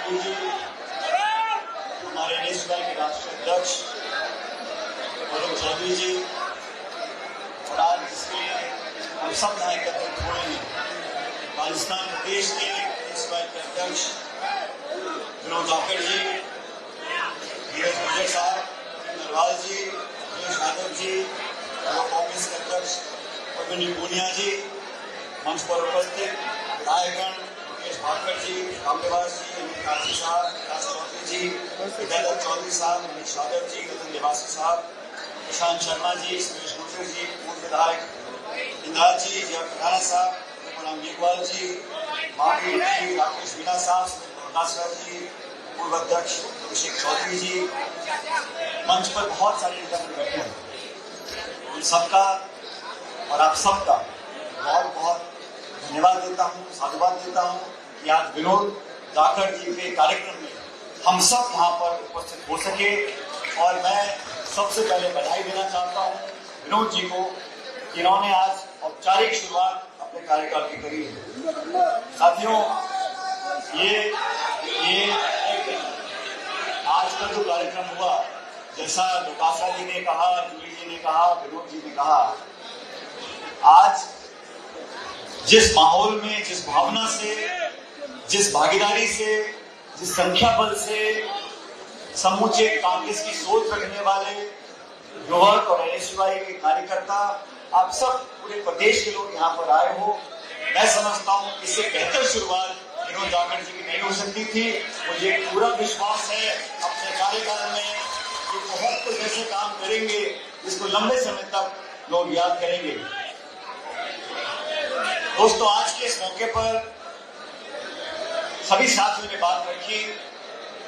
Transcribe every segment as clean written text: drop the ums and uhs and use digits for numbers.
गांधी जी, हमारे नेशनल के राष्ट्रीय अध्यक्ष अरुण चौधरी जी, और आज इसके लिए हम सब यहाँ एकत्रित हुए हैं। राजस्थान प्रदेश के नेशनल के अध्यक्ष विनोद जाखड़ जी, धीरज गुर्जर साहब, नरवाल जी, सुरेश यादव जी, कांग्रेस के अध्यक्ष अरविंद पूनिया जी, मंच पर उपस्थित विधायकगण भाटकर जी, रामनिवास जी, अमित काजी साहब, विकास चौधरी जी, विद्याधर चौधरी साहब, मनीष यादव जी, रतन निवासी साहब, प्रशांत शर्मा जी, सुरेश गुर्जर जी, पूर्व विधायक इंद्राज जी, जयंत राणा साहब, प्रणाम मेघवाल जी, महावीर जी, राकेश मीणा साहब, सुरेश जी, पूर्व अध्यक्ष अभिषेक चौधरी जी, मंच पर बहुत सारे नेतागण बैठे हैं। उन सबका और आप सबका बहुत बहुत धन्यवाद देता हूँ, साधुवाद देता हूँ कि आज विनोद जाखड़ जी के कार्यक्रम में हम सब यहाँ पर उपस्थित हो सके। और मैं सबसे पहले बधाई देना चाहता हूँ विनोद जी को, जिन्होंने आज औपचारिक शुरुआत अपने कार्यकाल की करी है। साथियों, ये आज का जो कार्यक्रम हुआ, जैसा दुकासा जी ने कहा, जूली जी ने कहा, विनोद जी ने कहा, आज जिस माहौल में, जिस भावना से, जिस भागीदारी से, जिस संख्या बल से समूचे कांग्रेस की सोच रखने वाले युवक और एनएसयूआई के कार्यकर्ता, आप सब पूरे प्रदेश के लोग यहाँ पर आए हो, मैं समझता हूँ इससे बेहतर शुरुआत विनोद जाखड़ जी की नहीं हो सकती थी। मुझे पूरा विश्वास है अपने कार्यकाल में कि बहुत कुछ ऐसे काम करेंगे जिसको लंबे समय तक लोग याद करेंगे। दोस्तों, आज के इस मौके पर सभी साथियों ने बात रखी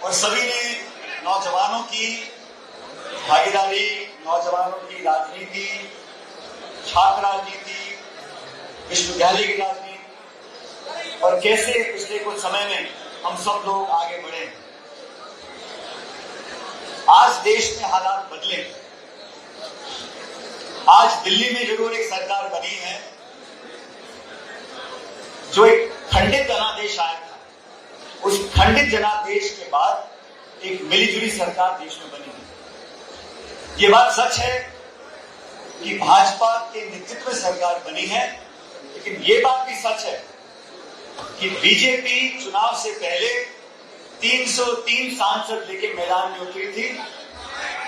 और सभी ने नौजवानों की भागीदारी, नौजवानों की राजनीति, छात्र राजनीति, विश्वविद्यालय की राजनीति और कैसे पिछले कुछ समय में हम सब लोग आगे बढ़े। आज देश में हालात बदले। आज दिल्ली में जरूर एक सरकार बनी है जो एक खंडित जनादेश आया था। उस खंडित जनादेश के बाद एक मिलीजुली सरकार देश में बनी है। ये बात सच है कि भाजपा के नेतृत्व में सरकार बनी है, लेकिन ये बात भी सच है कि बीजेपी चुनाव से पहले 303 सांसद लेके मैदान में उतरी थी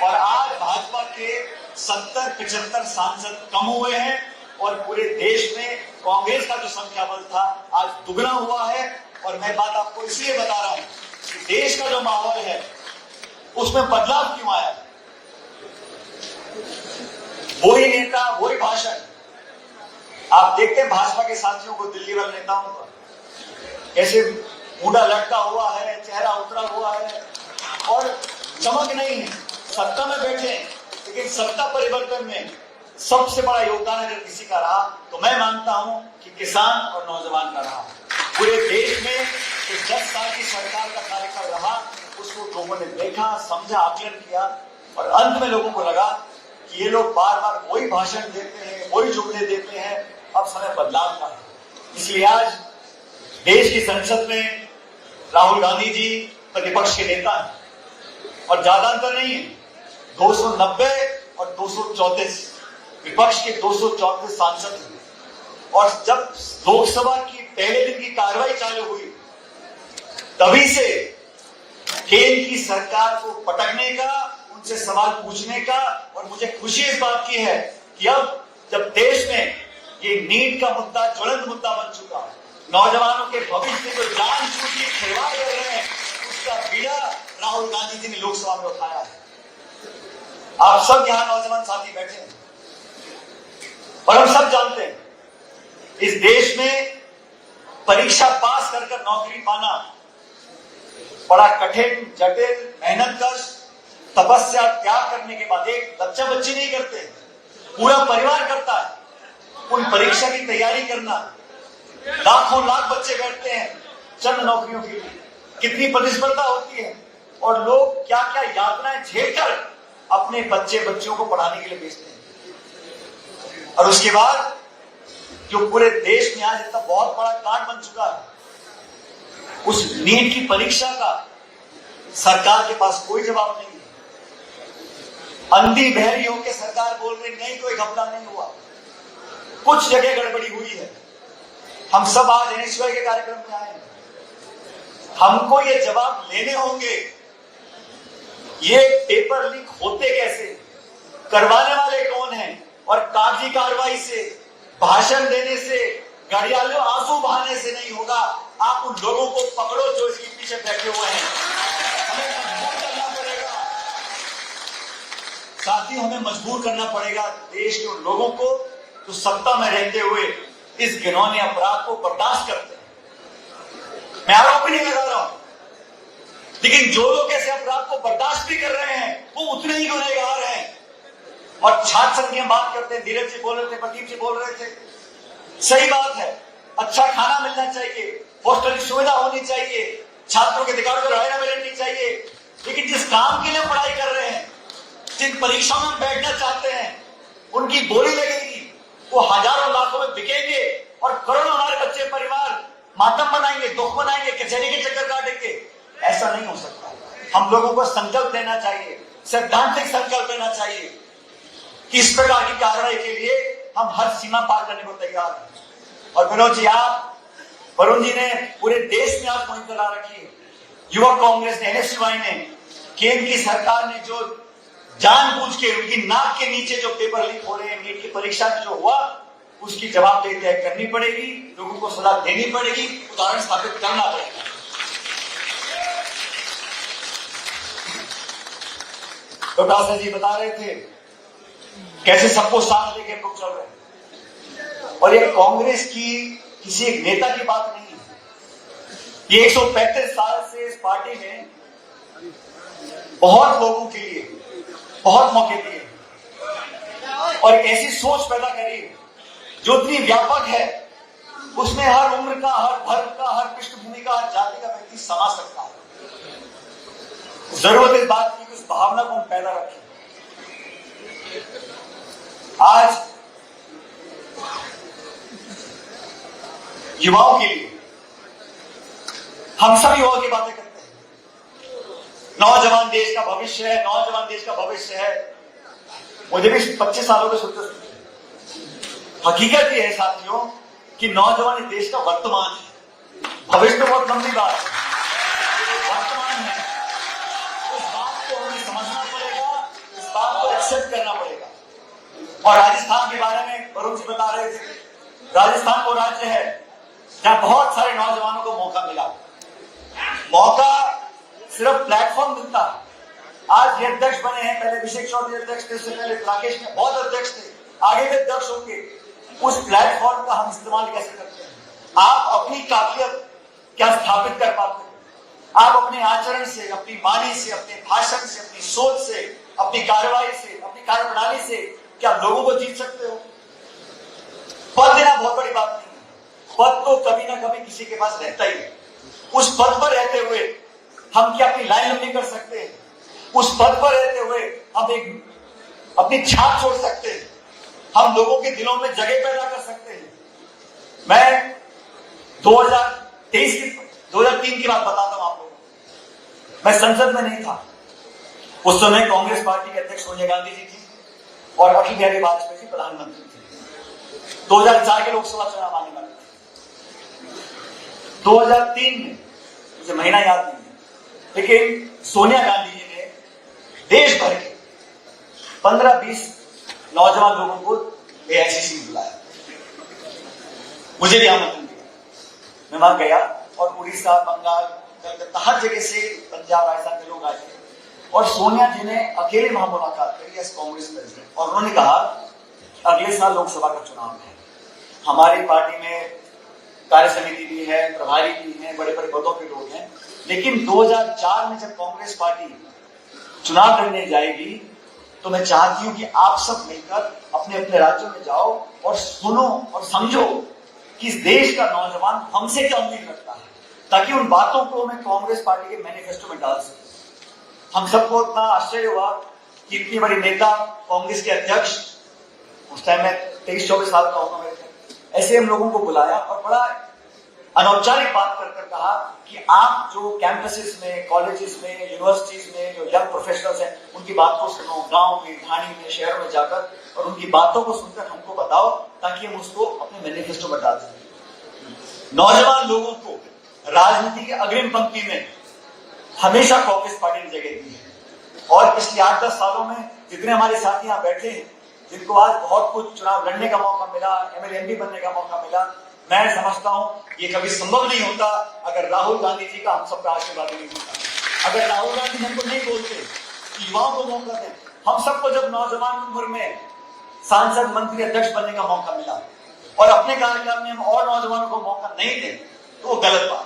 और आज भाजपा के 70-75 सांसद कम हुए हैं और पूरे देश में कांग्रेस का जो संख्या बल था आज दुगना हुआ है। और मैं बात आपको इसलिए बता रहा हूं कि देश का जो माहौल है उसमें बदलाव क्यों आया। वही नेता, वही भाषण। आप देखते हैं भाजपा के साथियों को, दिल्ली वाले नेताओं को, कैसे मुंडा लटका हुआ है, चेहरा उतरा हुआ है और चमक नहीं है। सत्ता में बैठे, लेकिन सत्ता परिवर्तन में सबसे बड़ा योगदान अगर किसी का रहा तो मैं मानता हूं कि किसान और नौजवान का रहा। पूरे देश में जो 10 साल की सरकार का कार्यकाल रहा, उसको लोगों ने देखा, समझा, आकलन किया और अंत में लोगों को लगा कि ये लोग बार बार वही भाषण देते हैं, वही जुमले देते हैं, अब समय बदलाव का है। इसलिए आज देश की संसद में राहुल गांधी जी प्रतिपक्ष के नेता हैं और ज्यादा अंतर नहीं है, 290 और 234 विपक्ष के 234 सांसद हैं। और जब लोकसभा की पहले दिन की कार्रवाई चालू हुई, तभी से केंद्र की सरकार को पटकने का, उनसे सवाल पूछने का, और मुझे खुशी इस बात की है कि अब जब देश में ये नीट का मुद्दा ज्वलंत मुद्दा बन चुका है, नौजवानों के भविष्य को जानबूझ के खिलवाड़ कर रहे हैं, उसका बीड़ा राहुल गांधी जी ने लोकसभा में उठाया है। आप सब यहां नौजवान साथी बैठे हैं और हम सब जानते हैं इस देश में परीक्षा पास कर नौकरी पाना बड़ा कठिन, जटिल, मेहनतकश, तपस्या, त्याग करने के बाद एक बच्चा बच्ची नहीं करते, पूरा परिवार करता है। उन परीक्षा की तैयारी करना, लाखों लाख बच्चे बैठते हैं चंद नौकरियों के लिए, कितनी प्रतिस्पर्धा होती है और लोग क्या क्या यातनाएं झेलकर अपने बच्चे बच्चियों को पढ़ाने के लिए भेजते हैं। और उसके बाद जो पूरे देश में आज इतना बहुत बड़ा कांड बन चुका है, उस नीट की परीक्षा का सरकार के पास कोई जवाब नहीं है। अंधी बहरी होकर सरकार बोल रही नहीं, कोई घपला नहीं हुआ, कुछ जगह गड़बड़ी हुई है। हम सब आज एनएसयूआई के कार्यक्रम में आए हैं, हमको ये जवाब लेने होंगे, ये पेपर लीक होते कैसे, करवाने वाले कौन हैं, और कागजी कार्रवाई से, भाषण देने से, घड़ियालों आंसू बहाने से नहीं होगा। आप उन लोगों को पकड़ो जो इसके पीछे बैठे हुए हैं। हमें मजबूर करना पड़ेगा साथियों, हमें मजबूर करना पड़ेगा देश के उन लोगों को जो सत्ता में रहते हुए इस घिनौने अपराध को बर्दाश्त करते हैं। मैं आरोप नहीं लगा रहा हूं, लेकिन जो लोग ऐसे अपराध को बर्दाश्त भी कर रहे हैं वो उतने ही गुनहगार हैं। और छात्र संघ की हम बात करते हैं, धीरज जी बोल रहे थे, प्रदीप जी बोल रहे थे, सही बात है, अच्छा खाना मिलना चाहिए, हॉस्टल की सुविधा होनी चाहिए, छात्रों के अधिकारों को रियायत मिलनी चाहिए, लेकिन जिस काम के लिए पढ़ाई कर रहे हैं, जिन परीक्षाओं में बैठना चाहते हैं, उनकी बोली लगेगी, वो हजारों लाखों में बिकेंगे और करोड़ों हमारे बच्चे परिवार मातम बनाएंगे, दुख बनाएंगे, कचहरी के चक्कर काटेंगे। ऐसा नहीं हो सकता। हम लोगों को संकल्प लेना चाहिए, सैद्धांतिक संकल्प लेना चाहिए कि इस प्रकार की कार्रवाई के लिए हम हर सीमा पार करने को तैयार हैं। और विनोद जी, आप, वरुण जी ने पूरे देश में आज मुहिम चला रखी है। युवक कांग्रेस ने, एनएसयूआई ने, केंद्र की सरकार ने जो जानबूझ के उनकी नाक के नीचे जो पेपर लीक हो रहे हैं, नीट की परीक्षा में जो हुआ, उसकी जवाबदेही तय करनी पड़ेगी, लोगों को सजा देनी पड़ेगी, उदाहरण स्थापित करना पड़ेगा। तो दास जी बता रहे थे कैसे सबको साथ लेके लोग चल रहे हैं, और ये कांग्रेस की किसी एक नेता की बात नहीं है। ये 135 साल से इस पार्टी ने बहुत लोगों के लिए बहुत मौके दिए और एक ऐसी सोच पैदा करी जो इतनी व्यापक है, उसमें हर उम्र का, हर धर्म का, हर पृष्ठभूमि का, हर जाति का व्यक्ति समा सकता है। जरूरत इस बात की उस भावना को हम पैदा रखें। आज युवाओं के लिए हम सब युवाओं की बातें करते हैं, नौजवान देश का भविष्य है, नौजवान देश का भविष्य है। मुझे भी 25 सालों के सोचते हकीकत यह है साथियों कि नौजवान देश का वर्तमान है, भविष्य तो बहुत लंबी बात है, वर्तमान है। इस बात को हमें समझना पड़ेगा, इस बात को एक्सेप्ट करना पड़ेगा। और राजस्थान के बारे में वरुण जी बता रहे थे, राजस्थान वो राज्य है जहां बहुत सारे नौजवानों को मौका मिला। मौका सिर्फ प्लेटफॉर्म मिलता है। आज ये अध्यक्ष बने हैं, पहले अभिषेक चौधरी अध्यक्ष थे, उससे पहले राकेश में बहुत अध्यक्ष थे, आगे भी अध्यक्ष होंगे। उस प्लेटफॉर्म का हम इस्तेमाल कैसे करते हैं? आप अपनी काबिलियत क्या स्थापित कर पाते हैं? आप अपने आचरण से, अपनी वाणी से, अपने भाषण से, अपनी सोच से, अपनी कार्रवाई से, अपनी कार्यप्रणाली से क्या लोगों को जीत सकते हो? पद देना बहुत बड़ी बात नहीं है, पद तो कभी ना कभी किसी के पास रहता ही है। उस पद पर रहते हुए हम क्या अपनी लाइन लंबी कर सकते हैं? उस पद पर रहते हुए हम एक अपनी छाप छोड़ सकते हैं, हम लोगों के दिलों में जगह पैदा कर सकते हैं। मैं 2003 की बात बताता हूं आप लोगों को। मैं संसद में नहीं था, उस समय कांग्रेस पार्टी के अध्यक्ष सोनिया गांधी जी थी और अटल बिहारी वाजपेयी जी प्रधानमंत्री थे। 2004 के लोकसभा चुनाव आने वाले थे। 2003 में, मुझे महीना याद नहीं है, लेकिन सोनिया गांधी जी ने देश भर के 15-20 नौजवान लोगों को एआईसीसी में बुलाया, मुझे भी आमंत्रण दिया। मैं वहां गया और उड़ीसा, बंगाल, कलकत्ता, हर जगह से, पंजाब, राजस्थान के लोग आए थे और सोनिया जी ने अकेले वहां मुलाकात करी एस कांग्रेस प्रेसिडेंट, और उन्होंने कहा अगले साल लोकसभा का चुनाव है, हमारी पार्टी में कार्य समिति भी है, प्रभारी भी है, बड़े बड़े पदों के लोग हैं, लेकिन 2004 में जब कांग्रेस पार्टी चुनाव लड़ने जाएगी तो मैं चाहती हूं कि आप सब मिलकर अपने अपने राज्यों में जाओ और सुनो और समझो कि इस देश का नौजवान हमसे क्या उम्मीद रखता है, ताकि उन बातों को मैं कांग्रेस पार्टी के मैनिफेस्टो में डाल सकूं। हम सबको इतना आश्चर्य हुआ कि इतनी बड़ी नेता, कांग्रेस के अध्यक्ष, उस टाइम में 23-24 साल का होगा मेरे, ऐसे हम लोगों को बुलाया और बड़ा अनौपचारिक बात कर कहा कि आप जो कैंपसेस में, कॉलेजेस में, यूनिवर्सिटीज में जो यंग प्रोफेशनल्स हैं, उनकी बात को सुनो, गांव में, ढाणी में, शहरों में जाकर, और उनकी बातों को सुनकर हमको बताओ ताकि हम उसको अपने मैनिफेस्टो में डाल सकें। नौजवान लोगों को राजनीति के अग्रिम पंक्ति में हमेशा कांग्रेस पार्टी ने जगह दी है, और पिछले 8-10 सालों में जितने हमारे साथी यहाँ बैठे हैं, जिनको आज बहुत कुछ चुनाव लड़ने का मौका मिला, एमएलए एमपी बनने का मौका मिला, मैं समझता हूं ये कभी संभव नहीं होता अगर राहुल गांधी जी का हम सब का आशीर्वाद नहीं होता। अगर राहुल गांधी जी हमको नहीं बोलते कि युवाओं को मौका दें, हम सबको जब नौजवान उम्र में सांसद, मंत्री, अध्यक्ष बनने का मौका मिला और अपने कार्यकाल में हम और नौजवानों को मौका नहीं दें तो वो गलत बात।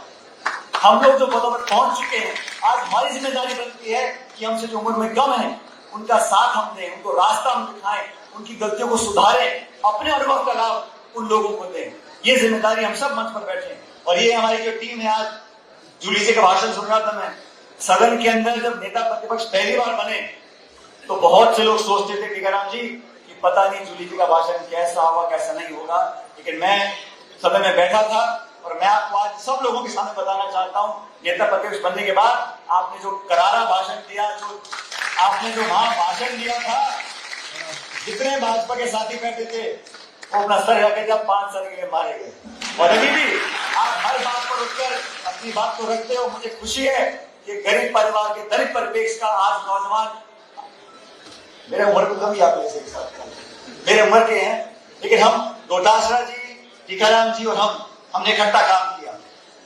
हम लोग जो पदों पर पहुंच चुके हैं, आज हमारी जिम्मेदारी बनती है कि हमसे जो उम्र में कम है उनका साथ हम दें, उनको रास्ता हम दिखाएं, उनकी गलतियों को सुधारें, अपने अनुभव का लाभ उन लोगों को दें। ये जिम्मेदारी हम सब मंच पर बैठे हैं। और ये हमारी जो टीम है, आज जूली जी का भाषण सुन रहा था मैं, सदन के अंदर जब नेता प्रतिपक्ष पहली बार बने तो बहुत से लोग सोचते थे टीकाराम जी कि पता नहीं जूली जी का भाषण कैसा होगा, कैसा नहीं होगा, लेकिन मैं सदन में बैठा था और मैं आपको आज सब लोगों के सामने बताना चाहता हूं, नेता प्रतिपक्ष बनने के बाद आपने जो करारा भाषण दिया, जो आपने जो वहां भाषण दिया था, जितने भाजपा के साथी बैठे थे वो अपना सर रखे जब 5 साल के लिए मारे गए। और अभी भी आप हर बात पर उठकर अपनी बात को रखते हो। मुझे खुशी है कि गरीब परिवार के, दलित परिवेश का आज नौजवान, मेरे उम्र को कभी आप ऐसे मेरे उम्र के हैं, लेकिन हम डोटासरा जी, टीकाराम जी और हमने इकट्ठा काम किया।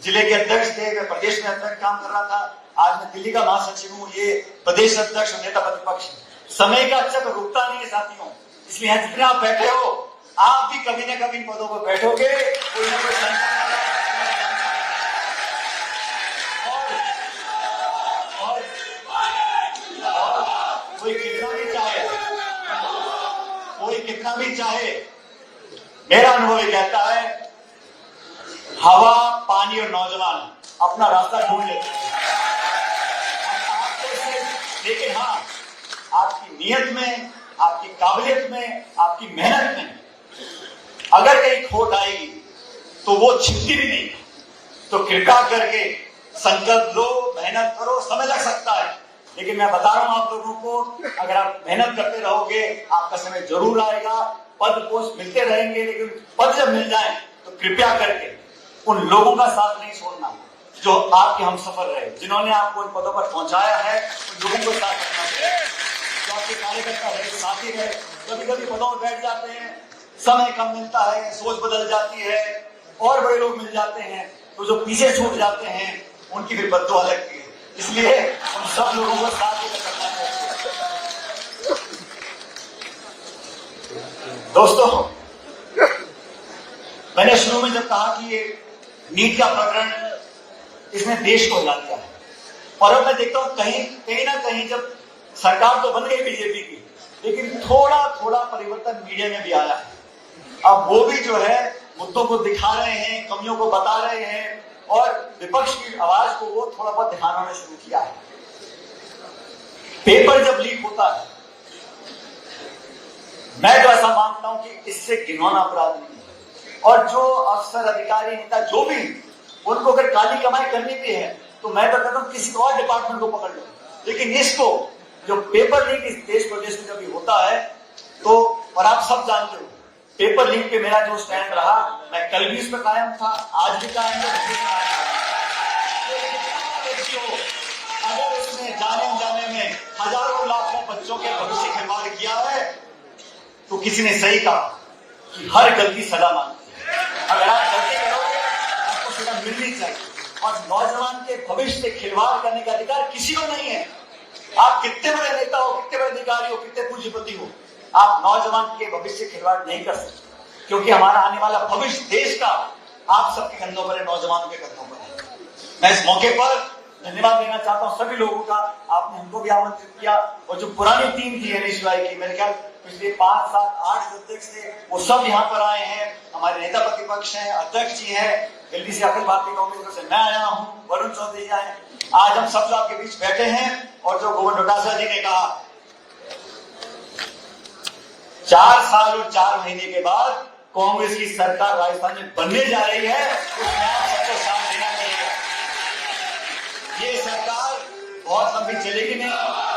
जिले के अध्यक्ष थे, मैं प्रदेश में अध्यक्ष काम कर रहा था, आज मैं दिल्ली का महासचिव हूँ, ये प्रदेश अध्यक्ष और नेता प्रतिपक्ष। समय का अच्छा तो रुकता नहीं है साथियों, इसलिए जितने आप बैठे हो आप भी कभी न कभी पदों पर बैठोगे, कोई ना कोई और कोई कितना भी चाहे, मेरा अनुभव ये कहता है हवा, पानी और नौजवान अपना रास्ता ढूंढ लेते हैं। लेकिन हाँ, आपकी नियत में, आपकी काबिलियत में, आपकी मेहनत में अगर कहीं खोट आएगी तो वो छिपती भी नहीं। तो कृपा करके संकल्प लो, मेहनत करो, समय लग सकता है, लेकिन मैं बता रहा हूं आप लोगों को, अगर आप मेहनत करते रहोगे आपका समय जरूर आएगा। पद पोस्ट मिलते रहेंगे, लेकिन पद जब मिल जाए तो कृपया करके उन लोगों का साथ नहीं छोड़ना जो आपके हम सफर रहे, जिन्होंने आपको इन पदों पर पहुंचाया है, उन लोगों को साथ रखना चाहिए। जो आपके कार्यकर्ता रहे, साथी रहे, कभी कभी पदों पर बैठ जाते हैं, समय कम मिलता है, सोच बदल जाती है और बड़े लोग मिल जाते हैं, तो जो पीछे छूट जाते हैं उनकी फिर बद्दुआ लगती है। इसलिए हम सब लोगों को साथ लेकर करना चाहिए। दोस्तों, मैंने शुरू में जब कहा कि ये नीट का प्रकरण इसने देश को हिला दिया है, और अब मैं देखता हूं कहीं ना कहीं जब सरकार तो बन गई बीजेपी की, लेकिन थोड़ा थोड़ा परिवर्तन मीडिया में भी आया है। अब वो भी जो है मुद्दों को दिखा रहे हैं, कमियों को बता रहे हैं, और विपक्ष की आवाज को वो थोड़ा बहुत दिखाना ने शुरू किया है। पेपर जब लीक होता है, मैं तो ऐसा मानता हूं कि इससे घिनौना अपराध नहीं है, और जो अफसर, अधिकारी, नेता जो भी, उनको अगर काली कमाई करनी भी है तो मैं तो कहता हूं किसी और डिपार्टमेंट को पकड़ लो, लेकिन इसको जो पेपर लीक इस देश प्रदेश में कभी होता है तो, और आप सब जानते हो पेपर लीक पे मेरा जो स्टैंड रहा, मैं कल भी इस पर कायम था, आज भी कायम था। अगर इसने जाने अनजाने में हजारों लाखों बच्चों के भविष्य खिलवाड़ किया है तो किसी ने सही कहा कि हर गलती सजा मांगती है। अगर आप गलती करोगे आपको सजा मिलनी चाहिए, और नौजवान के भविष्य से खिलवाड़ करने का अधिकार किसी को नहीं है। आप कितने बड़े नेता हो, कितने बड़े अधिकारी हो, कितने पूंजीपति हो, आप नौजवान के भविष्य से खिलवाड़ नहीं कर सकते, क्योंकि हमारा आने वाला भविष्य देश का आप सबके कंधों पर है, नौजवानों के कंधों पर है। मैं इस मौके पर धन्यवाद देना चाहता हूं सभी लोगों का, आपने हमको भी आमंत्रित किया, और जो पुरानी टीम थी हरीश भाई की, मेरे ख्याल पिछले 5, 7, 8 अध्यक्ष थे, वो सब यहाँ पर आए हैं। हमारे नेता प्रतिपक्ष हैं, अध्यक्ष जी हैं, दिल्ली से अखिल भारतीय कांग्रेस से मैं आया हूँ, वरुण चौधरी जी आए। आज हम सब जो आपके बीच बैठे हैं, और जो गोविंद डोटासरा जी ने कहा 4 साल और 4 महीने के बाद कांग्रेस की सरकार राजस्थान में बनने जा रही है, उसमें आप सबको साथ देना पड़ेगा। ये सरकार बहुत लंबी चलेगी नहीं।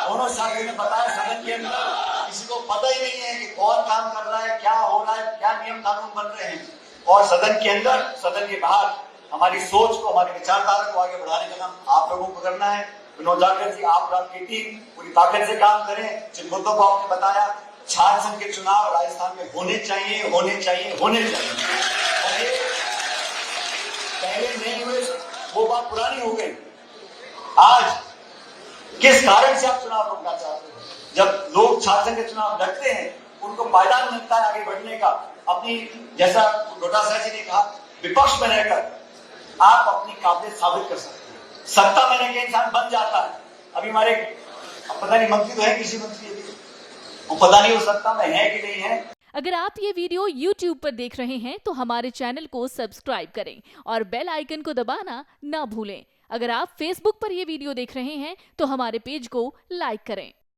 दोनों साथियों ने बताया सदन के अंदर किसी को पता ही नहीं है कि कौन काम कर रहा है, क्या हो रहा है, क्या नियम कानून बन रहे हैं। और सदन के अंदर, सदन के बाहर हमारी सोच को, हमारी विचारधारा को आगे बढ़ाने का काम आप लोगों को करना है। विनोद जाखड़ जी, आप आपकी टीम पूरी ताकत से काम करें। जिन मुद्दों को आपने बताया, छात्र संघ के चुनाव राजस्थान में होने चाहिए, होने चाहिए, होने चाहिए। और ये पहले नहीं हुए, वो बात पुरानी हो गई। आज किस कारण से आप चुनाव रोकना चाहते हैं? जब लोग छात्र संघ के चुनाव लड़ते हैं, उनको पायदान मिलता है आगे बढ़ने का। अपनी, जैसा डोटासरा जी ने कहा, विपक्ष में रहकर आप अपनी काबिलियत साबित कर सकते हैं। सत्ता में रहकर इंसान बन जाता है। अभी हमारे पता नहीं मंत्री तो है, किसी मंत्री अभी वो पता नहीं वो सत्ता में है कि नहीं है। अगर आप ये वीडियो YouTube पर देख रहे हैं तो हमारे चैनल को सब्सक्राइब करें और बेल आइकन को दबाना ना भूलें। अगर आप Facebook पर ये वीडियो देख रहे हैं तो हमारे पेज को लाइक करें।